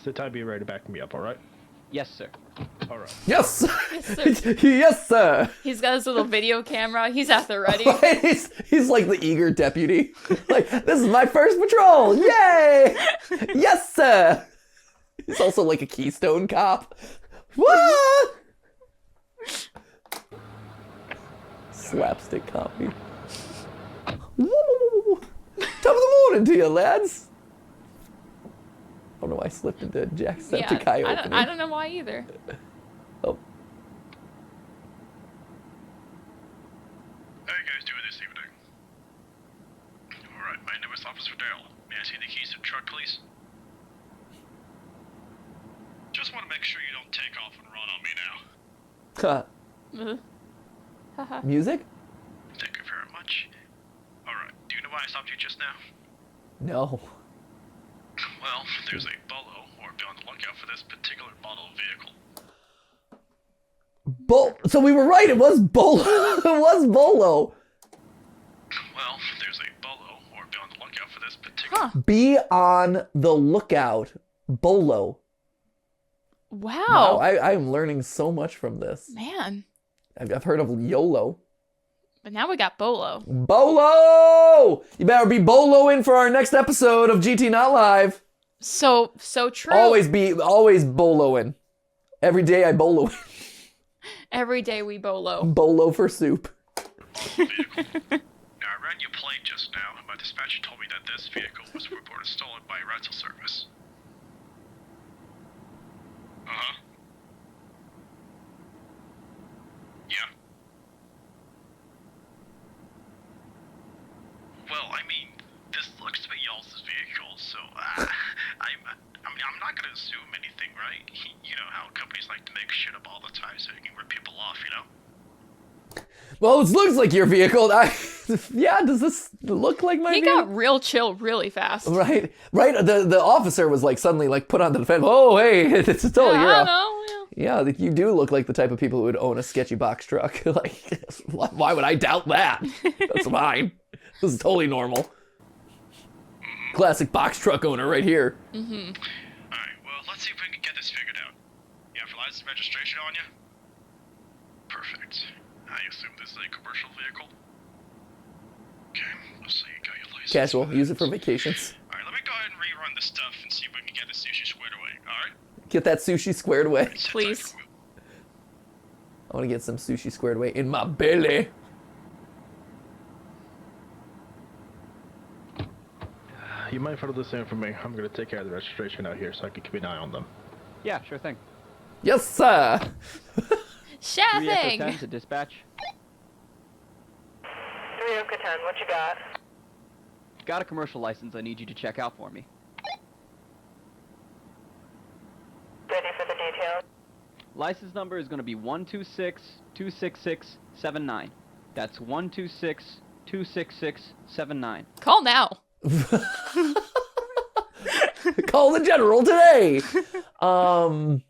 Sit tight, be ready to back me up, alright? Yes, sir. Alright. Yes. Yes, sir. Yes, sir. He's got his little video camera. He's at the ready. He's like the eager deputy. Like, this is my first patrol. Yay! Yes, sir. He's also like a Keystone cop. What? Slapstick copy. Woo! Top of the morning to you, lads. I don't know why I slipped into Jacksepticeye opening. I don't know why either. Oh. How are you guys doing this evening? Alright, my name is Officer Dale. May I see the keys to the truck, please? Just want to make sure you don't take off and run on me now. Haha. Music? Thank you very much. Alright, do you know why I stopped you just now? No. Well, there's a bolo, or be on the lookout for this particular model vehicle. So we were right. It was Bolo. It was Bolo. Well, there's a bolo, or be on the lookout for this particular... Huh. Be on the lookout. Bolo. Wow. I'm learning so much from this. Man. I've heard of YOLO. But now we got Bolo. Bolo! You better be Boloing for our next episode of GTLive. So true. Always Boloing. Every day I Bolo. Every day we Bolo. Bolo for soup. vehicle. Now, I ran your plate just now, and my dispatcher told me that this vehicle was reported stolen by a rental service. Uh-huh. Yeah. Well, I mean, this looks to be y'all's vehicle, so, I'm not gonna assume anything, right? You know how companies like to make shit up all the time so they can rip people off, you know? Well, this looks like your vehicle. Yeah, does this look like my vehicle? He got real chill really fast. Right. The officer was like suddenly like put on the defense. Oh, hey, it's totally I don't know. Yeah, you do look like the type of people who would own a sketchy box truck. Like, why would I doubt that? That's fine. This is totally normal. Classic box truck owner right here. Alright, well, let's see if we can get this figured out. You have your license and registration on you? Perfect. I assume this is a commercial vehicle? Okay, let's see, you got your license. Casual. Use it for vacations. Alright, let me go ahead and rerun the stuff and see if we can get the sushi squared away, alright? Get that sushi squared away. Please. I want to get some sushi squared away in my belly. You might follow this in for me. I'm gonna take care of the registration out here so I can keep an eye on them. Yeah, sure thing. Yes, sir. 3 Echo 10 Shathing. to dispatch. 3 Echo 10, what you got? Got a commercial license I need you to check out for me. Ready for the details? License number is going to be 126-266-79. That's 126-266-79. Call now. Call the general today. I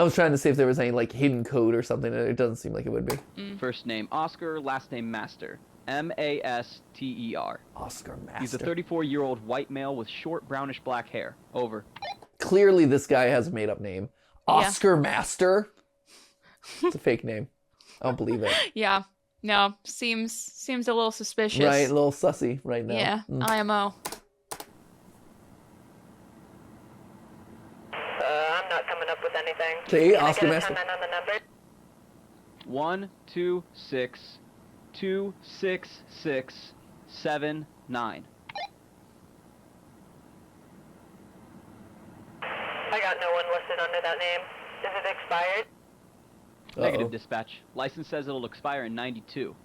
was trying to see if there was any like hidden code or something, and it doesn't seem like it would be. First name Oscar, last name Master. M-A-S-T-E-R. Oscar Master. He's a 34-year-old white male with short brownish black hair. Over. Clearly, this guy has a made-up name. Oscar Master. It's a fake name. I don't believe it. Yeah. No. Seems a little suspicious. Right, a little sussy right now. Yeah. IMO. I'm not coming up with anything. See, Can Oscar I get Master. a 10-9 on the number? 126-266-79. I got no one listed under that name. Is it expired? Negative dispatch. License says it'll expire in 92.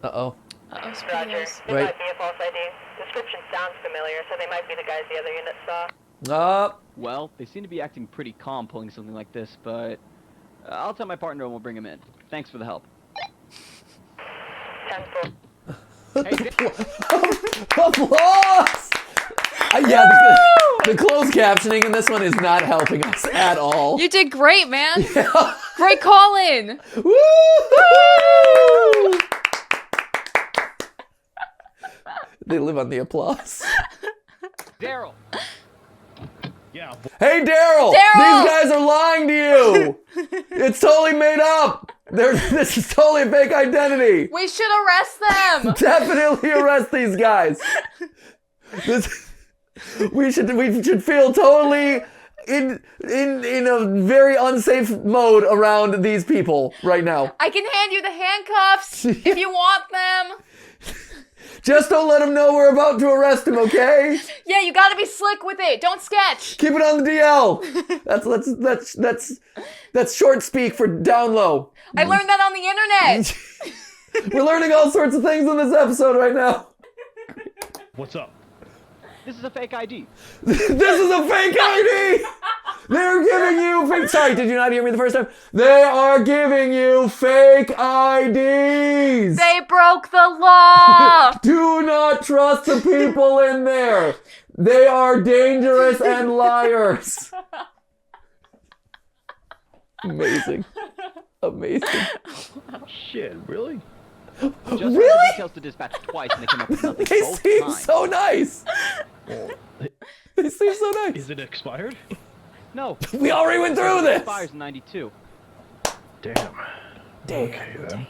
Uh-oh. Uh-oh, Roger. Spaghettios. It Right. might be a false ID. Description sounds familiar, so they might be the guys the other unit saw. Well, they seem to be acting pretty calm pulling something like this, but I'll tell my partner and we'll bring him in. Thanks for the help. 10-4. Applause! Yeah, the closed captioning in this one is not helping us at all. You did great, man. Yeah. Great call in. Woo! They live on the applause. Daryl. Yeah. Hey, Daryl! Daryl! These guys are lying to you! It's totally made up! This is totally a fake identity! We should arrest them. Definitely arrest these guys! We should feel totally in a very unsafe mode around these people right now. I can hand you the handcuffs if you want them. Just don't let them know we're about to arrest him, okay? Yeah, you gotta be slick with it. Don't sketch. Keep it on the DL. That's short speak for down low. I learned that on the internet. We're learning all sorts of things in this episode right now. What's up? This is a fake ID. This is a fake ID! They're giving you fake... Sorry, did you not hear me the first time? They are giving you fake IDs! They broke the law. Do not trust the people in there. They are dangerous and liars. Amazing. Amazing. Shit, really? Just Really? the details to dispatch twice and they came up with nothing They both seem times. so nice. Well, They seem so nice. is it expired? No. We already went through It this. expires in 92. Damn. Okay, then.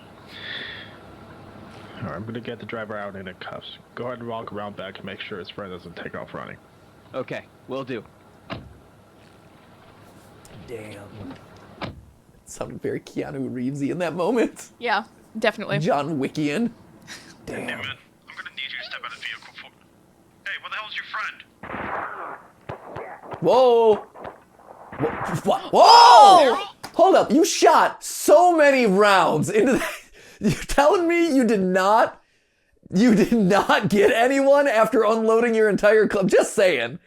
Alright, I'm gonna get the driver out in cuffs. Go ahead and walk around back and make sure his friend doesn't take off running. Okay, will do. Damn. It sounded very Keanu Reevesy in that moment. Yeah, definitely. John Wickian. Hey, man, I'm gonna need you to step out of the vehicle for... Hey, where the hell's your friend? Whoa. Whoa! Hold up. You shot so many rounds into that. You're telling me you did not get anyone after unloading your entire club? Just saying.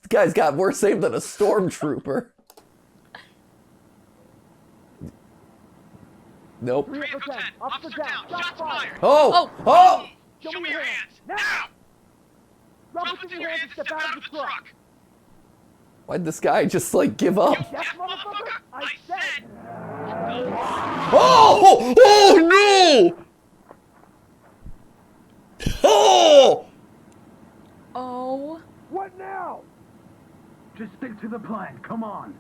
This guy's got worse aim than a stormtrooper. Nope. 3 Echo 10, officer down, shots fired! Oh! Oh! Show me your hands, now! Drop what's in your hands and step out of the truck! Why'd this guy just like give up? Yes, motherfucker! I said! Oh! Oh no! Oh! Oh. What now? Just stick to the plan, come on.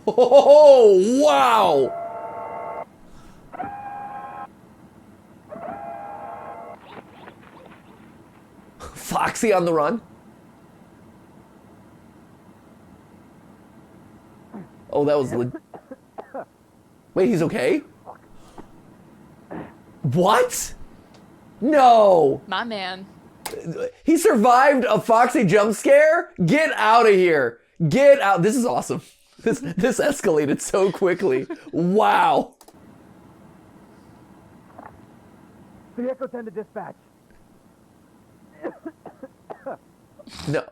Oh, wow! Foxy on the run. Oh, that was Wait, he's okay? What? No! My man. He survived a Foxy jump scare? Get out of here. Get out. This is awesome. This escalated so quickly. Wow. 3 Echo 10 to dispatch.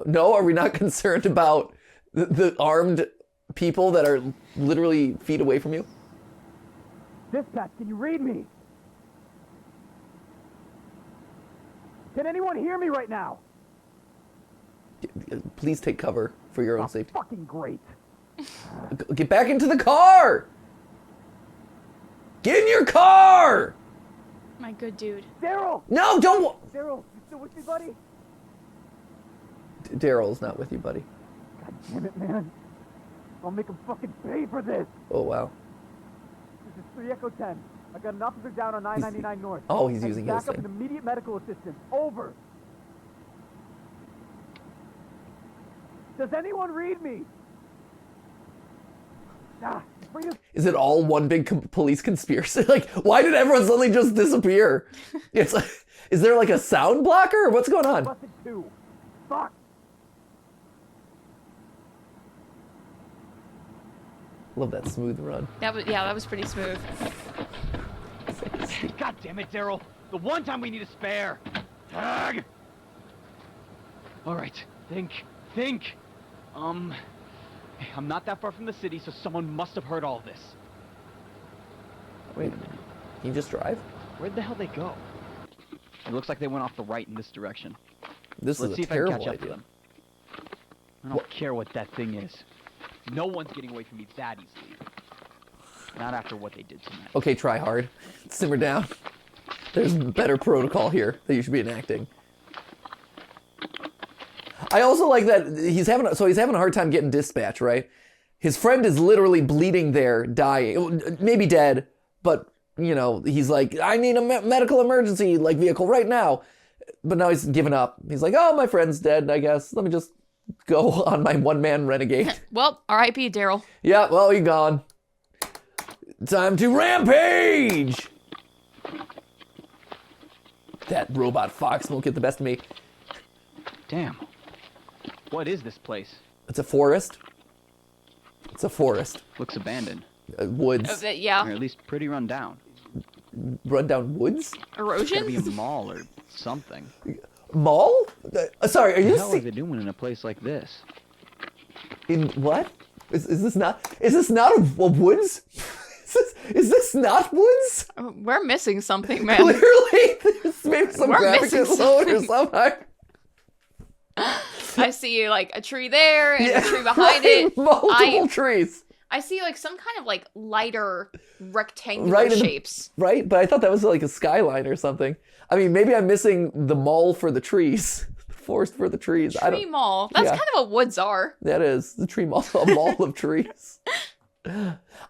No, are we not concerned about the armed people that are literally feet away from you? Dispatch, can you read me? Can anyone hear me right now? Please take cover for your own safety. Fucking great. Get back into the car! Get in your car! My good dude. Daryl! No, don't. Daryl, you still with me, buddy? Daryl's not with you, buddy. God damn it, man. I'll make him fucking pay for this. Oh, wow. This is 3 Echo 10. I got an officer down on 999 North. Oh, he's I using need his backup thing. and immediate medical assistance. Over. Does anyone read me? Bring this. Is it all one big police conspiracy? Like, why did everyone suddenly just disappear? It's like, is there like a sound blocker or what's going on? Busted 2. Fuck. Love that smooth run. That was pretty smooth. God damn it, Daryl. The one time we need a spare. Ugh. All right, think. I'm not that far from the city, so someone must have heard all this. Wait a minute. Can you just drive? Where'd the hell they go? It looks like they went off the right in this direction. This Let's is see a if I can terrible catch up to idea. them. I don't care what that thing is. No one's getting away from me that easily. Not after what they did tonight. Okay, try hard. Simmer down. There's better protocol here that you should be enacting. I also like that he's having a hard time getting dispatch, right? His friend is literally bleeding there, dying, maybe dead, but you know, he's like, I need a medical emergency like vehicle right now. But now he's given up. He's like, oh, my friend's dead, I guess. Let me just go on my one-man renegade. Well, R.I.P. Daryl. Yeah, well, you're gone. Time to rampage! That robot fox won't get the best of me. Damn. What is this place? It's a forest. It's a forest. Looks abandoned. Woods. Yeah. Or at least pretty run down. Run down woods? Erosion? Gotta be a mall or something. Mall? Sorry, are you What the hell are they doing in a place like this? In what? Is this not a woods? Is this not woods? We're missing something, man. Clearly, there's maybe some We're graphic missing load or something. something. I see like a tree there and a tree behind it. Multiple trees. I see like some kind of like lighter rectangular shapes. Right, but I thought that was like a skyline or something. I mean, maybe I'm missing the mall for the trees. The forest for the trees. Tree mall. That's kind of what woods are. That is. The tree mall. A mall of trees.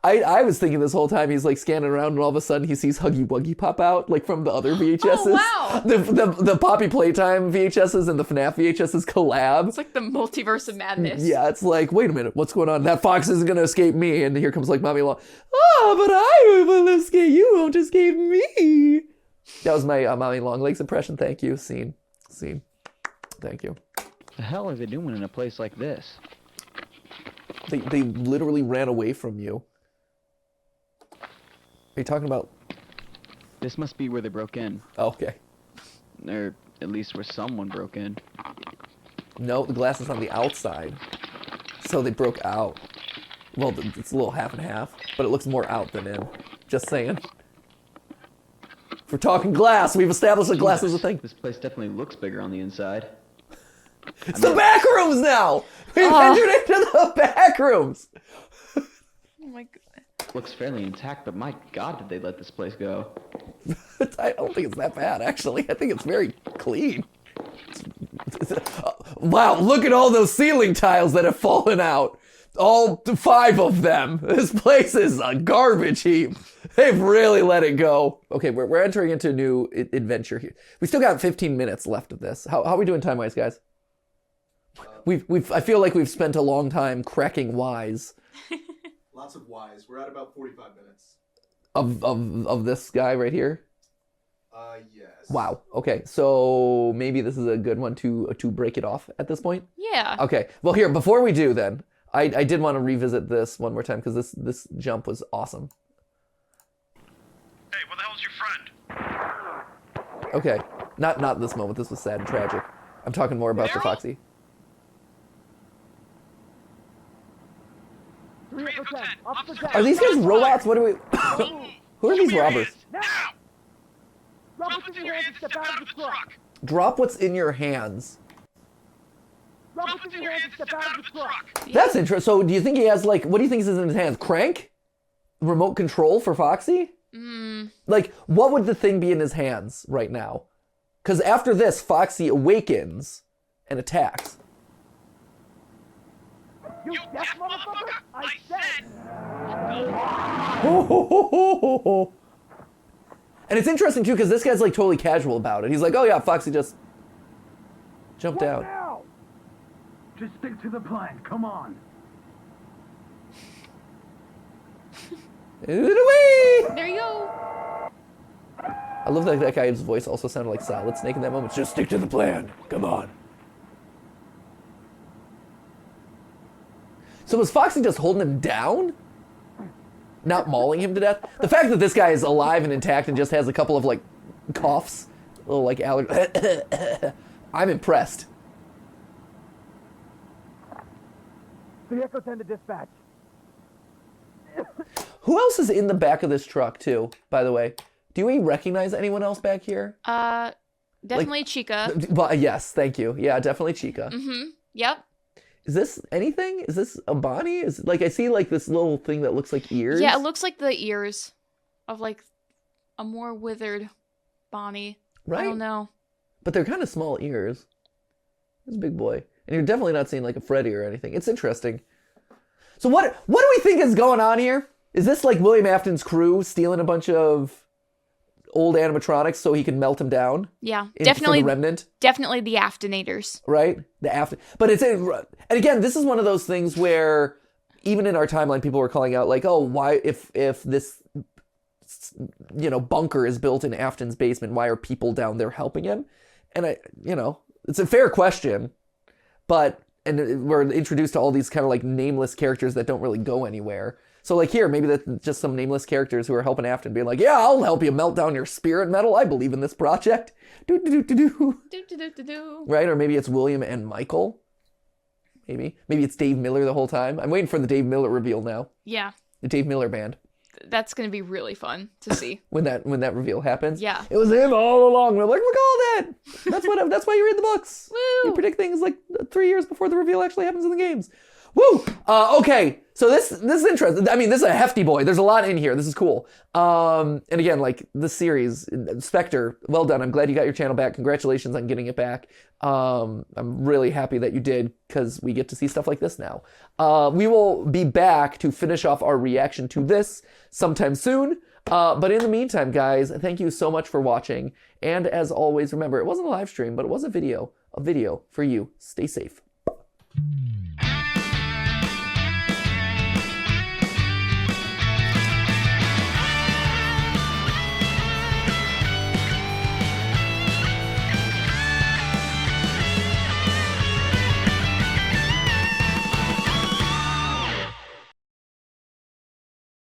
I was thinking this whole time he's like scanning around and all of a sudden he sees Huggy Wuggy pop out like from the other VHSs. Oh, wow. The Poppy Playtime VHSs and the FNAF VHSs collab. It's like the multiverse of madness. Yeah, it's like, wait a minute, what's going on? That fox isn't going to escape me. And here comes like Mommy Long. Oh, but I will escape. You won't escape me. That was my Mommy Longlegs impression. Thank you. Scene. Thank you. The hell are they doing in a place like this? They literally ran away from you. Are you talking about? This must be where they broke in. Oh, okay. Or at least where someone broke in. No, the glass is on the outside. So they broke out. Well, it's a little half and half, but it looks more out than in. Just saying. If we're talking glass, we've established that glass is a thing. This place definitely looks bigger on the inside. It's the back rooms now! We've entered into the back rooms! Oh my god. Looks fairly intact, but my god, did they let this place go? I don't think it's that bad, actually. I think it's very clean. Wow, look at all those ceiling tiles that have fallen out. All 5 of them. This place is a garbage heap. They've really let it go. Okay, we're entering into a new adventure here. We still got 15 minutes left of this. How are we doing time-wise, guys? I feel like we've spent a long time cracking whys. Lots of whys. We're at about 45 minutes. Of this guy right here? Yes. Wow. Okay, so maybe this is a good one to break it off at this point? Yeah. Okay, well here, before we do then, I did want to revisit this one more time because this jump was awesome. Hey, where the hell's your friend? Okay, not this moment. This was sad and tragic. I'm talking more about the Foxy. 310. Are these guys robots? What are we? Who are these robbers? Now! Drop what's in your hands and step out of the truck. Drop what's in your hands. Drop what's in your hands and step out of the truck. That's interesting. So do you think he has like, what do you think is in his hands? Crank? Remote control for Foxy? Like, what would the thing be in his hands right now? Because after this, Foxy awakens and attacks. You deaf motherfucker! I said! And it's interesting too, because this guy's like totally casual about it. He's like, oh yeah, Foxy just jumped out. Just stick to the plan, come on. There you go. I love that that guy's voice also sounded like Solid Snake in that moment. Just stick to the plan. Come on. So was Foxy just holding him down? Not mauling him to death? The fact that this guy is alive and intact and just has a couple of like coughs, little like allergy. I'm impressed. Vehicle 10 to dispatch. Who else is in the back of this truck too, by the way? Do we recognize anyone else back here? Definitely Chica. Well, yes, thank you. Yeah, definitely Chica. Mm-hmm. Yep. Is this anything? Is this a Bonnie? Is like I see like this little thing that looks like ears. Yeah, it looks like the ears of like a more withered Bonnie. Right? I don't know. But they're kind of small ears. This big boy. And you're definitely not seeing like a Freddy or anything. It's interesting. So what do we think is going on here? Is this like William Afton's crew stealing a bunch of old animatronics so he can melt them down? Yeah, definitely for the remnant. Definitely the Aftonators. Right? The Afton. But and again, this is one of those things where even in our timeline people were calling out like, "Oh, why if this bunker is built in Afton's basement, why are people down there helping him?" And it's a fair question, but we're introduced to all these kind of like nameless characters that don't really go anywhere. So like here, maybe that's just some nameless characters who are helping Afton, being like, "Yeah, I'll help you melt down your spirit metal. I believe in this project." Right? Or maybe it's William and Michael. Maybe it's Dave Miller the whole time. I'm waiting for the Dave Miller reveal now. Yeah. The Dave Miller band. That's gonna be really fun to see when that reveal happens. Yeah. It was him all along. We're like, look at all that. That's why you read the books. Woo! You predict things like 3 years before the reveal actually happens in the games. Woo! Okay, so this is interesting. I mean, this is a hefty boy. There's a lot in here. This is cool. And again, like the series, Spectre, well done. I'm glad you got your channel back. Congratulations on getting it back. I'm really happy that you did because we get to see stuff like this now. We will be back to finish off our reaction to this sometime soon. But in the meantime, guys, thank you so much for watching. And as always, remember, it wasn't a live stream, but it was a video for you. Stay safe.